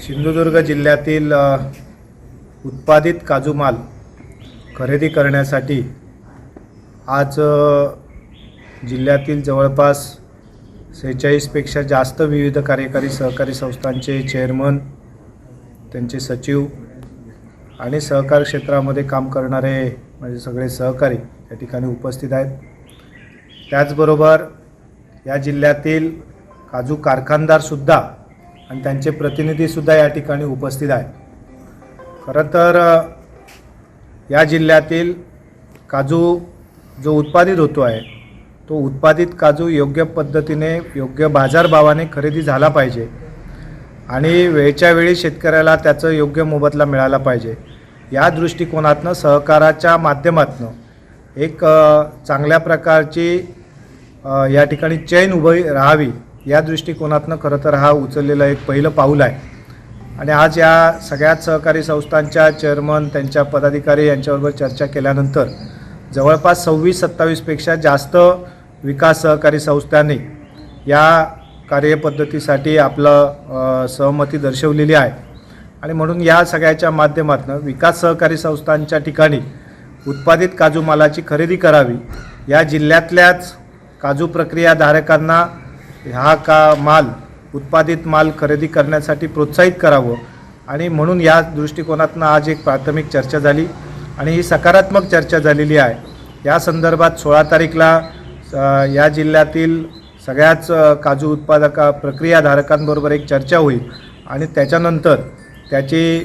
सिंधुदुर्ग जिल्ह्यातील उत्पादित काजू माल खरेदी करण्यासाठी आज जिल्ह्यातील जवळपास 46 पेक्षा जास्त विविध कार्यकारी सहकारी संस्थांचे चेअरमन, त्यांचे सचिव आणि सहकार क्षेत्रामध्ये काम करणारे म्हणजे सगळे सहकारी या ठिकाणी उपस्थित आहेत। त्याचबरोबर या जिल्ह्यातील काजू कारखानदारसुद्धा आणि त्यांचे प्रतिनिधीसुद्धा या ठिकाणी उपस्थित आहेत। खरं तर या जिल्ह्यातील काजू जो उत्पादित होतो आहे तो उत्पादित काजू योग्य पद्धतीने योग्य बाजारभावाने खरेदी झाला पाहिजे आणि वेळच्या वेळी शेतकऱ्याला त्याचं योग्य मोबदला मिळाला पाहिजे। या दृष्टिकोनातून सहकाराच्या माध्यमातून एक चांगल्या प्रकारची या ठिकाणी चैन उभी राहावी या दृष्टिकोनातून खरं तर हा उचललेला एक पहिलं पाऊल आहे। आणि आज या सगळ्याच सहकारी संस्थांच्या चेअरमन, त्यांच्या पदाधिकारी यांच्याबरोबर चर्चा केल्यानंतर जवळपास 26-27 पेक्षा जास्त विकास सहकारी संस्थांनी या कार्यपद्धतीसाठी आपलं सहमती दर्शवलेली आहे। आणि म्हणून या सगळ्याच्या माध्यमातून विकास सहकारी संस्थांच्या ठिकाणी उत्पादित काजू मालाची खरेदी करावी, या जिल्ह्यातल्याच काजू प्रक्रियाधारकांना हा उत्पादित माल खरेदी करण्यासाठी प्रोत्साहित करावं आणि म्हणून या दृष्टिकोनातून आज एक प्राथमिक चर्चा झाली आणि ही सकारात्मक चर्चा झालेली आहे। या संदर्भात 16 तारीखला या जिल्ह्यातील सगळ्याच काजू प्रक्रियाधारकांबरोबर एक चर्चा होईल आणि त्याच्यानंतर त्याची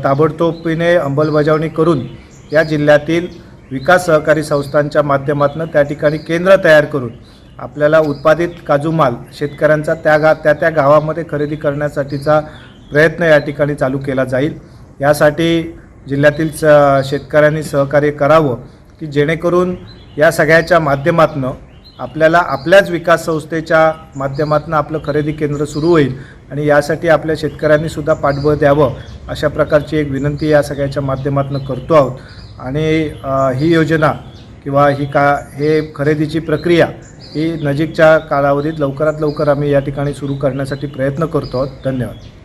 ताबडतोबीने अंमलबजावणी करून या जिल्ह्यातील विकास सहकारी संस्थांच्या माध्यमातून त्या ठिकाणी केंद्र तयार करून आपल्याला उत्पादित काजू माल शेतकऱ्यांचा त्या गावामध्ये खरेदी करण्यासाठीचा प्रयत्न या ठिकाणी चालू केला जाईल। यासाठी जिल्ह्यातील शेतकऱ्यांनी सहकार्य करावं की जेणेकरून या सगळ्याच्या माध्यमातून आपल्याला आपल्याच विकास संस्थेच्या माध्यमातून आपलं खरेदी केंद्र सुरू होईल आणि यासाठी आपल्या शेतकऱ्यांनी सुद्धा पाठबळ द्यावं अशा प्रकारची एक विनंती या सगळ्याच्या माध्यमातून करतो आहोत। आणि ही योजना किंवा हे खरेदीची प्रक्रिया ही नजीकच्या कालावधीत लवकरात लवकर आम्ही या ठिकाणी सुरू करण्यासाठी प्रयत्न करतो आहोत। धन्यवाद।